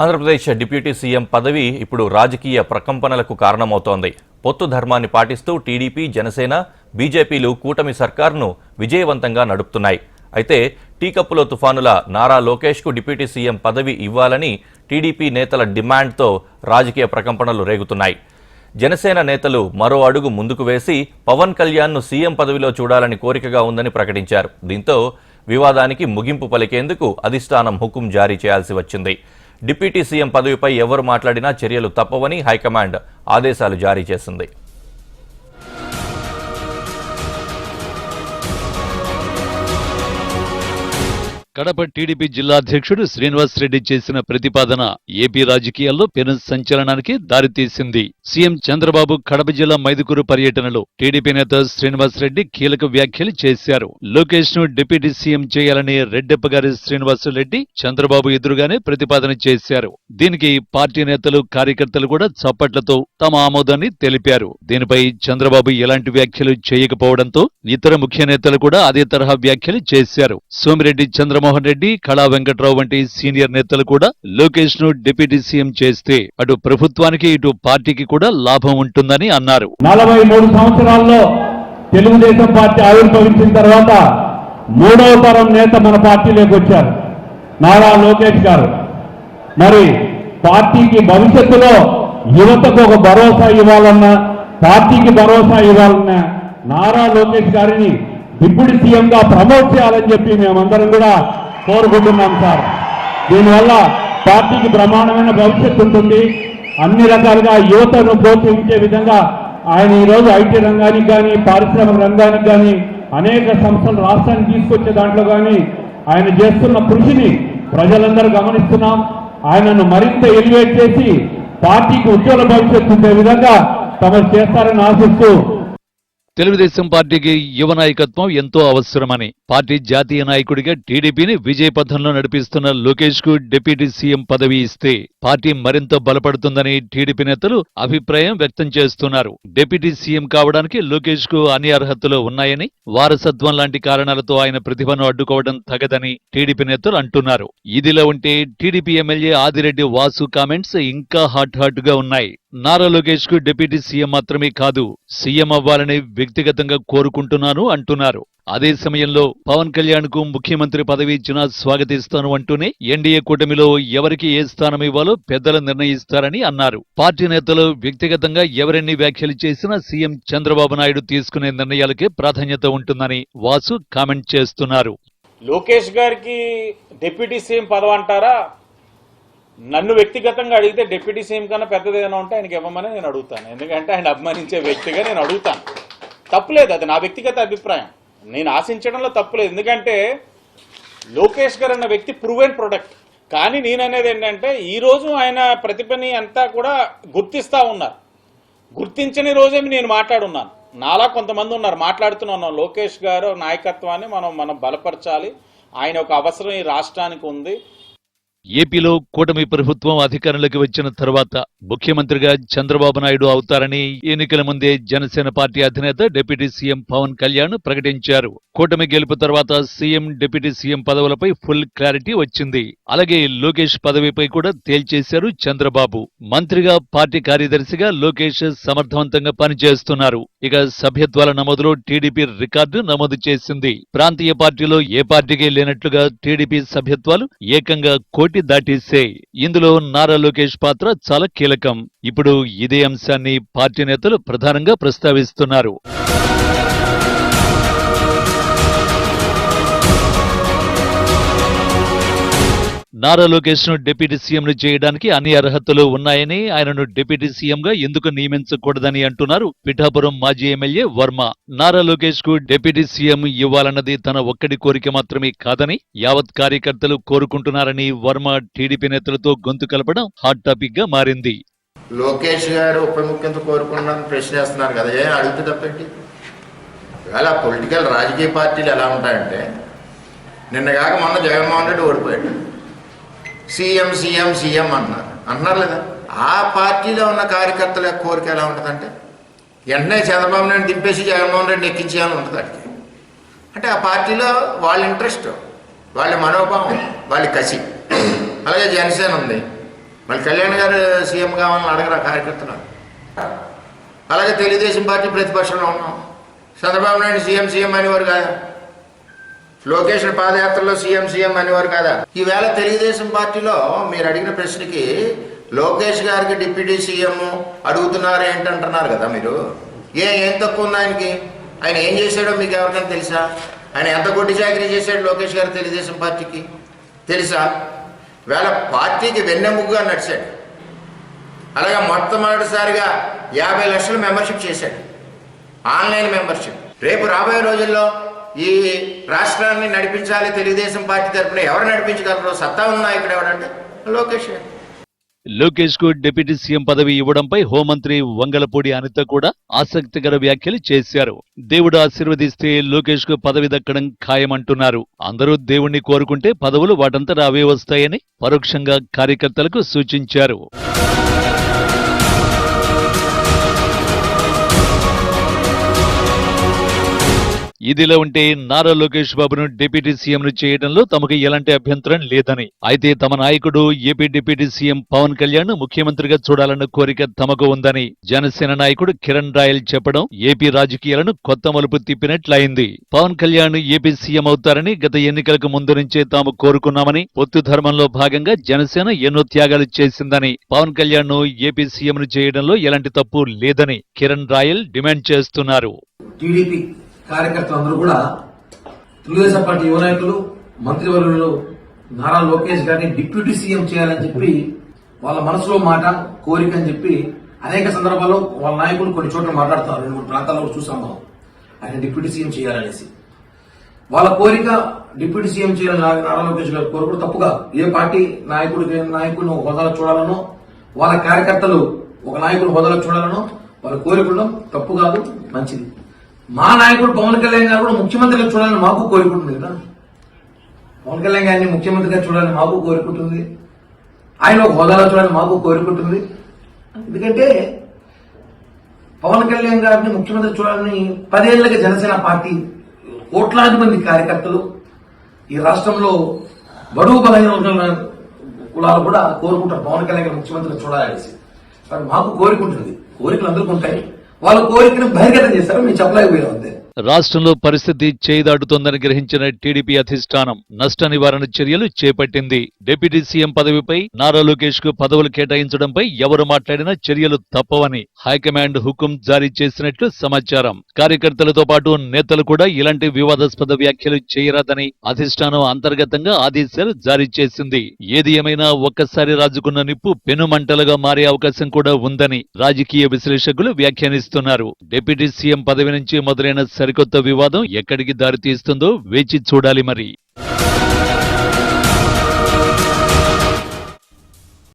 Andhra Pradesh deputy CM పదవి ఇప్పుడు రాజకీయ ప్రకంపనలకు కారణమవుతోంది. పొత్తు ధర్మాన్ని పాటిస్తూ టీడీపీ, జనసేన, బీజేపీలు కూటమి సర్కార్ను విజయవంతంగా నడుపుతున్నాయి. అయితే టీకప్పులో తుఫానుల నారా లోకేష్కు డిప్యూటీ సీఎం పదవి ఇవ్వాలని టీడీపీ నేతల డిమాండ్తో రాజకీయ ప్రకంపనలు రేగుతున్నాయి. జనసేన నేతలు మరో అడుగు ముందుకు వేసి పవన్ కళ్యాణ్ను సీఎం పదవిలో చూడాలని కోరికగా ఉందని ప్రకటించారు. దీంతో వివాదానికి ముగింపు పలికేందుకు అధిష్టానం హుకుం జారీ చేయాల్సి వచ్చింది. డిప్యూటీ సీఎం పదవిపై ఎవరు మాట్లాడినా చర్యలు తప్పవని హైకమాండ్ ఆదేశాలు జారీ చేసింది. కడప టీడీపీ జిల్లా అధ్యక్షుడు శ్రీనివాస్ రెడ్డి చేసిన ప్రతిపాదన ఏపీ రాజకీయాల్లో పెను సంచలనానికి దారితీసింది. సీఎం చంద్రబాబు కడప జిల్లా మైదుకూరు పర్యటనలో టీడీపీ నేత శ్రీనివాస్ రెడ్డి కీలక వ్యాఖ్యలు చేశారు. లోకేష్ ను డిప్యూటీ సీఎం చేయాలని రెడ్డెప్పగారి శ్రీనివాస్ రెడ్డి చంద్రబాబు ఎదురుగానే ప్రతిపాదన చేశారు. దీనికి పార్టీ నేతలు, కార్యకర్తలు కూడా చప్పట్లతో తమ ఆమోదాన్ని తెలిపారు. దీనిపై చంద్రబాబు ఎలాంటి వ్యాఖ్యలు చేయకపోవడంతో ఇతర ముఖ్య నేతలు కూడా అదే తరహా వ్యాఖ్యలు చేశారు. సోమిరెడ్డి చంద్రమోహన్ రెడ్డి, కళా వెంకట్రావు వంటి సీనియర్ నేతలు కూడా లోకేష్ ను డిప్యూటీ సీఎం చేస్తే అటు ప్రభుత్వానికి ఇటు పార్టీకి కూడా లాభం ఉంటుందని అన్నారు. 43 సంవత్సరాల్లో తెలుగుదేశం పార్టీ ఆవిర్భవించిన తర్వాత 3వ తరం నేత మన పార్టీలోకి వచ్చారు, నారా లోకేష్ గారు. మరి పార్టీకి భవిష్యత్తులో యువతకు ఒక భరోసా ఇవ్వాలన్నా, పార్టీకి భరోసా ఇవ్వాలన్నా నారా లోకేష్ గారిని డిప్యూటీ సీఎంగా ప్రమోట్ చేయాలని చెప్పి మేమందరం కూడా కోరుకుంటున్నాం సార్. దీనివల్ల పార్టీకి బ్రహ్మాండమైన భవిష్యత్తు ఉంటుంది. అన్ని రకాలుగా యువతను ప్రోత్సహించే విధంగా ఆయన ఈరోజు ఐటీ రంగానికి కానీ, పారిశ్రామిక రంగానికి కానీ, అనేక సంస్థలు రాష్ట్రానికి తీసుకొచ్చే దాంట్లో కానీ ఆయన చేస్తున్న కృషిని ప్రజలందరూ గమనిస్తున్నాం. ఆయనను మరింత ఎలివేట్ చేసి పార్టీకి ఉజ్వల భవిష్యత్తు ఉండే విధంగా తమరు చేస్తారని ఆశిస్తూ, తెలుగుదేశం పార్టీకి యువ నాయకత్వం ఎంతో అవసరమని, పార్టీ జాతీయ నాయకుడిగా టీడీపీని విజయపథంలో నడిపిస్తున్న లోకేష్ కు డిప్యూటీ సీఎం పదవి ఇస్తే పార్టీ మరింత బలపడుతుందని టీడీపీ నేతలు అభిప్రాయం వ్యక్తం చేస్తున్నారు. డిప్యూటీ సీఎం కావడానికి లోకేష్ కు అన్ని అర్హతలు ఉన్నాయని, వారసత్వం లాంటి కారణాలతో ఆయన ప్రతిభను అడ్డుకోవడం తగదని టీడీపీ నేతలు అంటున్నారు. ఇదిలా ఉంటే TDP MLA Adireddy Vasu comments ఇంకా హాట్ గా ఉన్నాయి. నారా లోకేష్ కు డిప్యూటీ సీఎం మాత్రమే కాదు, సీఎం అవ్వాలని వ్యక్తిగతంగా కోరుకుంటున్నాను అంటున్నారు. అదే సమయంలో పవన్ కళ్యాణ్ కు ముఖ్యమంత్రి పదవి ఇచ్చినా స్వాగతిస్తాను అంటూనే ఎన్డీఏ కూటమిలో ఎవరికి ఏ స్థానం ఇవ్వాలో పెద్దలు నిర్ణయిస్తారని అన్నారు. పార్టీ నేతలు వ్యక్తిగతంగా ఎవరెన్ని వ్యాఖ్యలు చేసినా సీఎం చంద్రబాబు నాయుడు తీసుకునే నిర్ణయాలకే ప్రాధాన్యత ఉంటుందని వాసు కామెంట్ చేస్తున్నారు. లోకేష్ గారికి డిప్యూటీ సీఎం పదవి అంటారా? నన్ను వ్యక్తిగతంగా అడిగితే డిప్యూటీ సీఎం కన్నా పెద్దది ఏదైనా ఉంటే ఆయనకి ఇవ్వమని నేను అడుగుతాను. ఎందుకంటే ఆయన అభిమానించే వ్యక్తిగా నేను అడుగుతాను. తప్పులేదు, అది నా వ్యక్తిగత అభిప్రాయం. నేను ఆశించడంలో తప్పులేదు. ఎందుకంటే లోకేష్ గారు అన్న వ్యక్తి ప్రూవెన్ ప్రొడక్ట్. కానీ నేను అనేది ఏంటంటే ఈరోజు ఆయన ప్రతిభని అంతా కూడా గుర్తిస్తూ ఉన్నారు. గుర్తించని రోజే నేను మాట్లాడున్నాను. నాలా కొంతమంది ఉన్నారు మాట్లాడుతున్నాను. లోకేష్ గారు నాయకత్వాన్ని మనం బలపరచాలి, ఆయన ఒక అవసరం ఈ రాష్ట్రానికి ఉంది. ఏపీలో కూటమి ప్రభుత్వం అధికారంలోకి వచ్చిన తర్వాత ముఖ్యమంత్రిగా చంద్రబాబు నాయుడు అవుతారని ఎన్నికల ముందే జనసేన పార్టీ అధినేత డిప్యూటీ సీఎం పవన్ కళ్యాణ్ ప్రకటించారు. కూటమి గెలుపు తర్వాత సీఎం, డిప్యూటీ సీఎం పదవులపై ఫుల్ క్లారిటీ వచ్చింది. అలాగే లోకేష్ పదవిపై కూడా తేల్చేశారు చంద్రబాబు. మంత్రిగా, పార్టీ కార్యదర్శిగా లోకేష్ సమర్థవంతంగా పనిచేస్తున్నారు. ఇక సభ్యత్వాల నమోదులో టీడీపీ రికార్డు నమోదు చేసింది. ప్రాంతీయ పార్టీలో ఏ పార్టీకి లేనట్లుగా టీడీపీ సభ్యత్వాలు ఏకంగా 1 కోటి దాటేశాయి. ఇందులో నారా లోకేష్ పాత్ర చాలా కీలకం. ఇప్పుడు ఇదే అంశాన్ని పార్టీ నేతలు ప్రధానంగా ప్రస్తావిస్తున్నారు. నారా లోకేష్ ను డిప్యూటీ సీఎంను చేయడానికి అన్ని అర్హతలు ఉన్నాయని, ఆయనను డిప్యూటీ సీఎంగా ఎందుకు నియమించకూడదని అంటున్నారు పిఠాపురం మాజీ ఎమ్మెల్యే వర్మ. నారా లోకేష్ కు డిప్యూటీ సీఎం ఇవ్వాలన్నది తన ఒక్కడి కోరిక మాత్రమే కాదని యావత్ కార్యకర్తలు కోరుకుంటున్నారని వర్మ టీడీపీ నేతలతో గొంతు కలపడం హాట్ టాపిక్ గా మారింది. లోకేష్ గారు ఉప ముఖ్యమంత్రి కోరుకున్నారని ప్రశ్న వేస్తున్నారు కదా, ఏ అడిగితే తప్పేంటి? ఇవాళ పొలిటికల్ రాజకీయ పార్టీలు ఎలా ఉంటాయంటే, నిన్నగాక మొన్న జగన్మోహన్ రెడ్డి ఓడిపోయాడు, సీఎం సీఎం సీఎం అంటున్నారు లేదా? ఆ పార్టీలో ఉన్న కార్యకర్తల కోరిక ఎలా ఉంటుందంటే, వెంటనే చంద్రబాబు నాయుడు దింపేసి జగన్మోహన్ రెడ్డి ఎక్కించేయాలని ఉంటుంది అడిగి. అంటే ఆ పార్టీలో వాళ్ళ ఇంట్రెస్ట్, వాళ్ళ మనోభావం, వాళ్ళ కసి. అలాగే జనసేన ఉంది, మళ్ళీ కళ్యాణ్ గారు సీఎం కావాలని అడగరా కార్యకర్తలు? అలాగే తెలుగుదేశం పార్టీ ప్రతిపక్షంలో ఉన్నాం. చంద్రబాబు నాయుడు సీఎం అనేవారు కాదా? లోకేష్ పాదయాత్రలో సీఎం అనేవారు కాదా? ఈవేళ తెలుగుదేశం పార్టీలో మీరు అడిగిన ప్రశ్నకి లోకేష్ గారికి డిప్యూటీ సీఎం అడుగుతున్నారు ఏంటంటున్నారు కదా మీరు. ఏం తక్కువ ఉంది ఆయనకి? ఆయన ఏం చేశాడో మీకు ఎవరికైనా తెలుసా? ఆయన ఎంత గొడ్డి చాకరీ చేశాడు లోకేష్ గారు తెలుగుదేశం పార్టీకి తెలుసా? వేళ పార్టీకి వెన్నెముగ్గుగా నడిచాడు. అలాగే మొట్టమొదటిసారిగా 50 లక్షల మెంబర్షిప్ చేశాడు, ఆన్లైన్ మెంబర్షిప్. రేపు రాబోయే రోజుల్లో ఈ రాష్ట్రాన్ని నడిపించాలి తెలుగుదేశం పార్టీ తరఫున ఎవరు నడిపించగలరో సత్తా ఉన్న నాయకుడు ఎవడంటే లోకేష్. లోకేష్ కు డిప్యూటీ సీఎం పదవి ఇవ్వడంపై హోంమంత్రి వంగలపూడి అనిత కూడా ఆసక్తికర వ్యాఖ్యలు చేశారు. దేవుడు ఆశీర్వదిస్తే లోకేష్ కు పదవి దక్కడం ఖాయమంటున్నారు. అందరూ దేవుణ్ణి కోరుకుంటే పదవులు వాటంతటా అవే వస్తాయని పరోక్షంగా కార్యకర్తలకు సూచించారు. ఇదిలా ఉంటే నారా లోకేష్ బాబును డిప్యూటీ సీఎంను చేయడంలో తమకు ఎలాంటి అభ్యంతరం లేదని, అయితే తమ నాయకుడు AP deputy CM Pawan Kalyan ముఖ్యమంత్రిగా చూడాలన్న కోరిక తమకు ఉందని జనసేన నాయకుడు కిరణ్ రాయల్ చెప్పడం ఏపీ రాజకీయాలను కొత్త మలుపు తిప్పినట్లయింది. పవన్ కళ్యాణ్ ఏపీ సీఎం అవుతారని గత ఎన్నికలకు ముందు నుంచే తాము కోరుకున్నామని, పొత్తు ధర్మంలో భాగంగా జనసేన ఎన్నో త్యాగాలు చేసిందని, పవన్ కళ్యాణ్ ఏపీ సీఎంను చేయడంలో ఎలాంటి తప్పు లేదని కిరణ్ రాయల్ డిమాండ్ చేస్తున్నారు. టీడీపీ కార్యకర్తలందరూ కూడా తెలుగుదేశం పార్టీ యువ నాయకులు, మంత్రివర్యులు నారా లోకేష్ గారిని డిప్యూటీ సీఎం చేయాలని చెప్పి వాళ్ళ మనసులో మాట, కోరిక అని చెప్పి అనేక సందర్భాల్లో వాళ్ళ నాయకులు కొన్ని చోట్ల మాట్లాడుతున్నారు. 2-3 ప్రాంతాల్లో చూసాం మనం ఆయన డిప్యూటీ సీఎం చేయాలనేసి. వాళ్ళ కోరిక డిప్యూటీ సీఎం చేయాలని నారా లోకేష్ గారు కోరుకోవడం తప్పుగా. ఏ పార్టీ నాయకుడిని హోదాలో చూడాలనో, వాళ్ళ కార్యకర్తలు ఒక నాయకుడు హోదాలో చూడాలనో వాళ్ళు కోరుకోవడం తప్పు కాదు, మంచిది. మా నాయకుడు పవన్ కళ్యాణ్ గారు కూడా ముఖ్యమంత్రిగా చూడాలని మాకు కోరుకుంటుంది కదా. పవన్ కళ్యాణ్ గారిని ముఖ్యమంత్రిగా చూడాలని మాకు కోరుకుంటుంది, ఆయన ఒక హోదాలో చూడాలని మాకు కోరుకుంటుంది. ఎందుకంటే పవన్ కళ్యాణ్ గారిని ముఖ్యమంత్రి చూడాలని 10 ఏళ్లుగా జనసేన పార్టీ కోట్లాది మంది కార్యకర్తలు ఈ రాష్ట్రంలో బడుగు బలహీన కులాలు కూడా కోరుకుంటారు పవన్ కళ్యాణ్ గారు ముఖ్యమంత్రిగా చూడాలనేసి. కానీ మాకు కోరుకుంటుంది, కోరికలు అందరికీ ఉంటాయి. వాళ్ళ కోరికను బహిర్గతం చేస్తారు, మేము చెప్పలేకపోయాం అంతే. రాష్ట్రంలో పరిస్థితి చేయిదాటుతోందని గ్రహించిన టీడీపీ అధిష్టానం నష్ట నివారణ చర్యలు చేపట్టింది. డిప్యూటీ సీఎం పదవిపై నారా లోకేష్ కు పదవులు కేటాయించడంపై ఎవరు మాట్లాడినా చర్యలు తప్పవని హైకమాండ్ హుకుం జారీ చేసినట్లు సమాచారం. కార్యకర్తలతో పాటు నేతలు కూడా ఇలాంటి వివాదాస్పద వ్యాఖ్యలు చేయరాదని అధిష్టానం అంతర్గతంగా ఆదేశాలు జారీ చేసింది. ఏది ఏమైనా ఒక్కసారి రాజుకున్న నిప్పు పెనుమంటలుగా మారే అవకాశం కూడా ఉందని రాజకీయ విశ్లేషకులు వ్యాఖ్యానిస్తున్నారు. డిప్యూటీ సీఎం పదవి నుంచి మొదలైన సరికొత్త వివాదం ఎక్కడికి దారితీస్తుందో వేచి చూడాలి మరి.